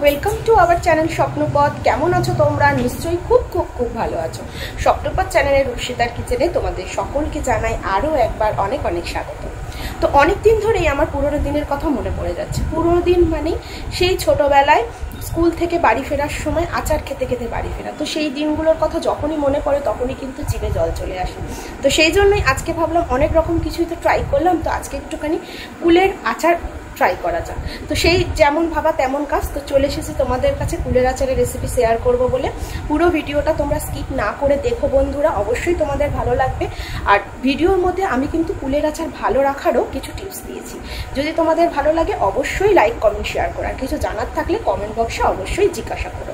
Welcome to our channel Swapnapath. কেমন আছো তোমরা? নিশ্চয়ই খুব খুব খুব ভালো আছো। স্বপ্নপথ চ্যানেলের রুশিদার কিচেনে তোমাদের সকলকে জানাই আরও একবার অনেক অনেক স্বাগত। তো অনেক দিন ধরেই আমার পুরোনো দিনের কথা মনে পড়ে যাচ্ছে। পুরোনো দিন মানে সেই ছোটোবেলায় স্কুল থেকে বাড়ি ফেরার সময় আচার খেতে খেতে বাড়ি ফেরা। তো সেই দিনগুলোর কথা যখনই মনে পড়ে তখনই কিন্তু জিভে জল চলে আসে। তো সেই জন্যই আজকে ভাবলাম অনেক রকম কিছুই তো ট্রাই করলাম, তো আজকে একটুখানি কুলের আচার ট্রাই করা যাক। তো সেই যেমন ভাবা তেমন কাজ। তো চলে এসেছি তোমাদের কাছে কুলের আচারের রেসিপি শেয়ার করব বলে। পুরো ভিডিওটা তোমরা স্কিপ না করে দেখো বন্ধুরা, অবশ্যই তোমাদের ভালো লাগবে। আর ভিডিওর মধ্যে আমি কিন্তু কুলের আচার ভালো রাখারও কিছু টিপস দিয়েছি। যদি তোমাদের ভালো লাগে অবশ্যই লাইক কমেন্ট শেয়ার করো, আর কিছু জানার থাকলে কমেন্ট বক্সে অবশ্যই জিজ্ঞাসা করো।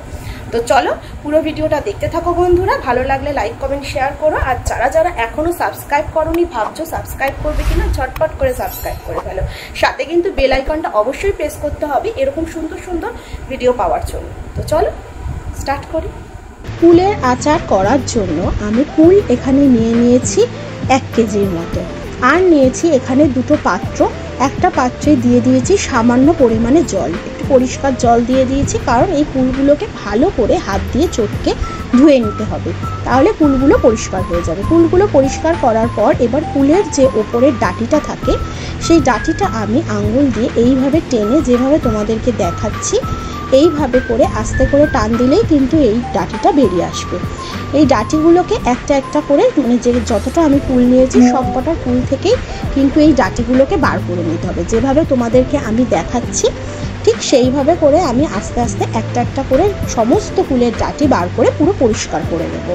তো চলো পুরো ভিডিওটা দেখতে থাকো বন্ধুরা, ভালো লাগলে লাইক কমেন্ট শেয়ার করো। আর যারা যারা এখনও সাবস্ক্রাইব করোনি, ভাবছো সাবস্ক্রাইব করবে কিনা, ঝটপট করে সাবস্ক্রাইব করে ফেলো। সাথে কিন্তু বেল আইকনটা অবশ্যই প্রেস করতে হবে এরকম সুন্দর সুন্দর ভিডিও পাওয়ার জন্য। তো চলো স্টার্ট করি। কুলের আচার করার জন্য আমি কুল এখানে নিয়ে নিয়েছি 1 কেজির মতো, আর নিয়েছি এখানে দুটো পাত্র। একটা পাত্রে দিয়ে দিয়েছি সামান্য পরিমাণে জল, একটু পরিষ্কার জল দিয়ে দিয়েছি, কারণ এই কুলগুলোকে ভালো করে হাত দিয়ে চটকে ধুয়ে নিতে হবে, তাহলে কুলগুলো পরিষ্কার হয়ে যাবে। কুলগুলো পরিষ্কার করার পর এবার কুলের যে ওপরের ডাঁটিটা থাকে সেই ডাঁটিটা আমি আঙুল দিয়ে এইভাবে টেনে, যেভাবে তোমাদেরকে দেখাচ্ছি এইভাবে করে আস্তে করে টান দিলেই কিন্তু এই ডাঁটিটা বেরিয়ে আসবে। এই ডাঁটিগুলোকে একটা একটা করে, মানে যে যতটা আমি কুল নিয়েছি সবকটা কুল থেকেই কিন্তু এই ডাঁটিগুলোকে বার করে নিতে হবে। যেভাবে তোমাদেরকে আমি দেখাচ্ছি ঠিক সেইভাবে করে আমি আস্তে আস্তে একটা একটা করে সমস্ত কুলের ডাঁটি বার করে পুরো পরিষ্কার করে নেব।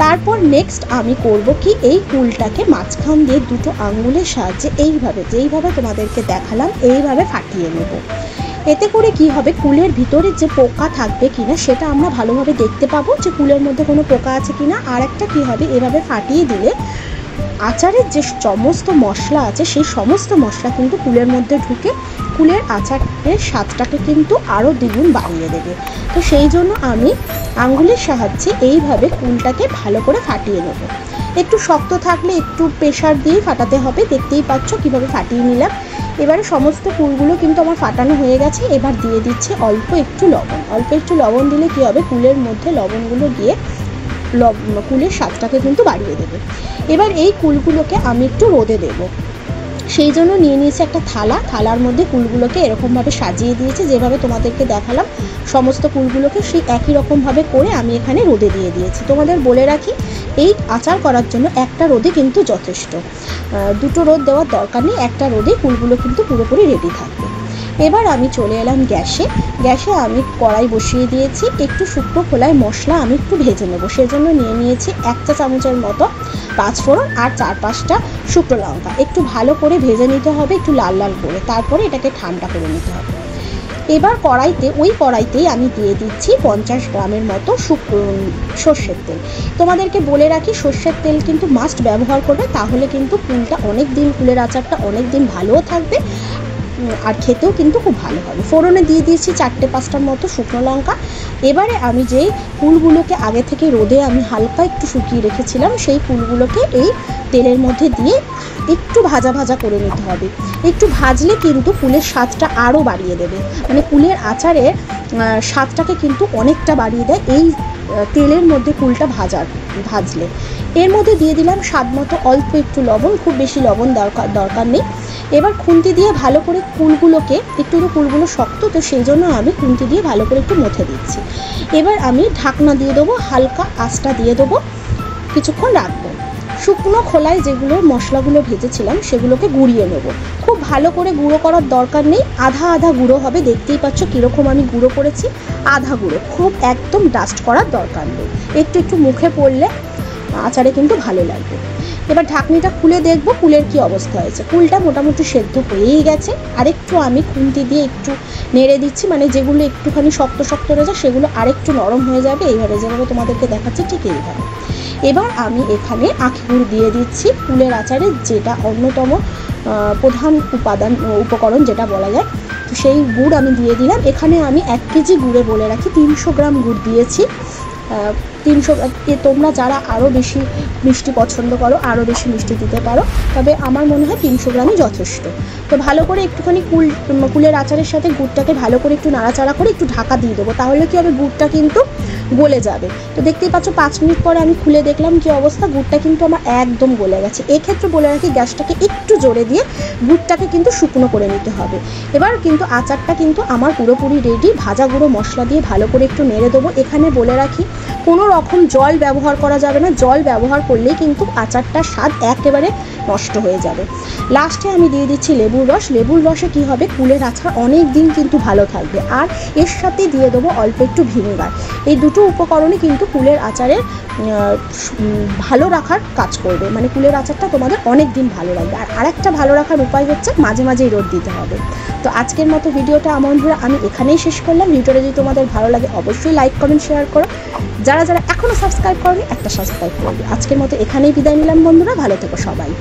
তারপর নেক্সট আমি করব কি, এই কুলটাকে মাঝখান দিয়ে দুটো আঙুলের সাহায্যে এইভাবে, যেইভাবে তোমাদেরকে দেখালাম এইভাবে ফাটিয়ে নেব। এতে করে কি হবে, কুলের ভিতরে যে পোকা থাকবে কিনা সেটা আমরা ভালোভাবে দেখতে পাবো যে কুলের মধ্যে কোনো পোকা আছে কিনা। আর একটা কি হবে, এভাবে ফাটিয়ে দিলে আচারের যে সমস্ত মশলা আছে সেই সমস্ত মশলা কিন্তু কুলের মধ্যে ঢুকে কুলের আচারের স্বাদটাকে কিন্তু আরও দ্বিগুণ বাড়িয়ে দেবে। তো সেই জন্য আমি আঙ্গুলের সাহায্যে এইভাবে কুলটাকে ভালো করে ফাটিয়ে নেব। একটু শক্ত থাকলে একটু প্রেশার দিয়েই ফাটাতে হবে, দেখতেই পাচ্ছ কিভাবে ফাটিয়ে নিলাম। এবারে সমস্ত কুলগুলো কিন্তু আমার ফাটানো হয়ে গেছে। এবার দিয়ে দিচ্ছি অল্প একটু লবণ। অল্প একটু লবণ দিলে কি হবে, কুলের মধ্যে লবণগুলো গিয়ে কুলের স্বাদটাকে কিন্তু বাড়িয়ে দেবে। এবার এই কুলগুলোকে আমি একটু রোদে দেব, সেই জন্য নিয়ে নিয়েছি একটা থালা। থালার মধ্যে কুলগুলোকে এরকমভাবে সাজিয়ে দিয়েছি, যেভাবে তোমাদেরকে দেখালাম সমস্ত কুলগুলোকে সেই একই রকমভাবে করে আমি এখানে রোদে দিয়ে দিয়েছি। তোমাদের বলে রাখি, এই আচার করার জন্য একটা রোদে কিন্তু যথেষ্ট, দুটো রোদ দেওয়ার দরকার নেই, একটা রোদে কুলগুলো কিন্তু পুরোপুরি রেডি থাকবে। এবার আমি চলে এলাম গ্যাসে। আমি কড়াই বসিয়ে দিয়েছি। একটু শুকনো খোলায় মশলা আমি একটু ভেজে নেবো, সেজন্য নিয়ে নিয়েছি 1 চা চামচের মতো পাঁচফোড়ন আর 4-5টা শুকনো লঙ্কা। একটু ভালো করে ভেজে নিতে হবে, একটু লাল লাল করে, তারপরে এটাকে ঠান্ডা করে নিতে হবে। এবার ওই কড়াইতেই আমি দিয়ে দিচ্ছি 50 গ্রামের মতো সর্ষের তেল। তোমাদেরকে বলে রাখি, সর্ষের তেল কিন্তু মাস্ট ব্যবহার করবে, তাহলে কিন্তু কুলের আচারটা অনেক দিন ভালোও থাকবে আর খেতেও কিন্তু খুব ভালো হবে। ফোড়নে দিয়ে দিয়েছি 4-5টার মতো শুকনো লঙ্কা। এবারে আমি যেই কুলগুলোকে আগে থেকে রোদে আমি হালকা একটু শুকিয়ে রেখেছিলাম সেই কুলগুলোকে এই তেলের মধ্যে দিয়ে একটু ভাজা ভাজা করে নিতে হবে। একটু ভাজলে কিন্তু কুলের স্বাদটা আরও বাড়িয়ে দেবে, মানে কুলের আচারের স্বাদটাকে কিন্তু অনেকটা বাড়িয়ে দেয় এই তেলের মধ্যে কুলটা ভাজলে। এর মধ্যে দিয়ে দিলাম স্বাদ মতো অল্প একটু লবণ, খুব বেশি লবণ দরকার নেই। এবার খুন্তি দিয়ে ভালো করে কুলগুলোকে, একটু কুলগুলো শক্ত তো সেই জন্য আমি খুন্তি দিয়ে ভালো করে একটু মথে দিচ্ছি। এবার আমি ঢাকনা দিয়ে দেবো, হালকা আঁচটা দিয়ে দেবো, কিছুক্ষণ রাখবো। শুকনো খোলায় যেগুলো মশলাগুলো ভেজেছিলাম সেগুলোকে গুঁড়িয়ে নেব। খুব ভালো করে গুঁড়ো করার দরকার নেই, আধা আধা গুঁড়ো হবে। দেখতেই পাচ্ছ কীরকম আমি গুঁড়ো করেছি, আধা গুঁড়ো, খুব একদম ডাস্ট করার দরকার নেই। একটু একটু মুখে পড়লে আচারে কিন্তু ভালো লাগবে। এবার ঢাকনিটা খুলে দেখব কুলের কি অবস্থা হয়েছে। কুলটা মোটামুটি সেদ্ধ হয়েই গেছে। আরেকটু আমি খুন্তি দিয়ে একটু নেড়ে দিচ্ছি, মানে যেগুলো একটুখানি শক্ত শক্ত রয়েছে সেগুলো আরেকটু নরম হয়ে যাবে, এইভাবে যেভাবে তোমাদেরকে দেখাচ্ছি ঠিক এইভাবে। এবার আমি এখানে আখি গুড় দিয়ে দিচ্ছি, কুলের আচারের যেটা অন্যতম প্রধান উপকরণ যেটা বলা যায়। তো সেই গুড় আমি দিয়ে দিলাম। এখানে আমি 1 কেজি গুড়ে বলে রাখি 300 গ্রাম গুড় দিয়েছি। 300 তোমরা যারা আরও বেশি মিষ্টি পছন্দ করো আরও বেশি মিষ্টি দিতে পারো, তবে আমার মনে হয় 300 গ্রামই যথেষ্ট। তো ভালো করে একটুখানি কুলের আচারের সাথে গুড়টাকে ভালো করে একটু নাড়াচাড়া করে একটু ঢাকা দিয়ে দেবো, তাহলে কি হবে গুড়টা কিন্তু গলে যাবে। তো দেখতেই পাচ্ছ 5 মিনিট পরে আমি খুলে দেখলাম কি অবস্থা, গুড়টা কিন্তু আমার একদম গলে গেছে। এক্ষেত্রে বলে রাখি গ্যাসটাকে একটু জোরে দিয়ে গুড়টাকে কিন্তু শুকনো করে নিতে হবে। এবার কিন্তু আচারটা কিন্তু আমার পুরোপুরি রেডি। ভাজা গুঁড়ো মশলা দিয়ে ভালো করে একটু নেড়ে দেবো। এখানে বলে রাখি কোনো রকম জল ব্যবহার করা যাবে না, জল ব্যবহার করলেই কিন্তু আচারটার স্বাদ একেবারে নষ্ট হয়ে যাবে। লাস্টে আমি দিয়ে দিচ্ছি লেবুর রস। লেবুর রসে কি হবে, কুলের আচার অনেক দিন কিন্তু ভালো থাকবে। আর এর সাথে দিয়ে দেবো অল্প একটু ভিনেগার। এই দুটো উপকরণই কিন্তু কুলের আচারের ভালো রাখার কাজ করবে, মানে কুলের আচারটা তোমাদের অনেক দিন ভালো লাগবে। আর আরেকটা ভালো রাখার উপায় হচ্ছে মাঝে মাঝেই রোদ দিতে হবে। তো আজকের মতো ভিডিওটা আমার বন্ধুরা আমি এখানেই শেষ করলাম। ভিডিওটা যদি তোমাদের ভালো লাগে অবশ্যই লাইক কমেন্ট শেয়ার করো। যারা যারা এখনও সাবস্ক্রাইব করনি একটা সাবস্ক্রাইব করবে। আজকের মতো এখানেই বিদায় নিলাম বন্ধুরা, ভালো থেকো সবাই।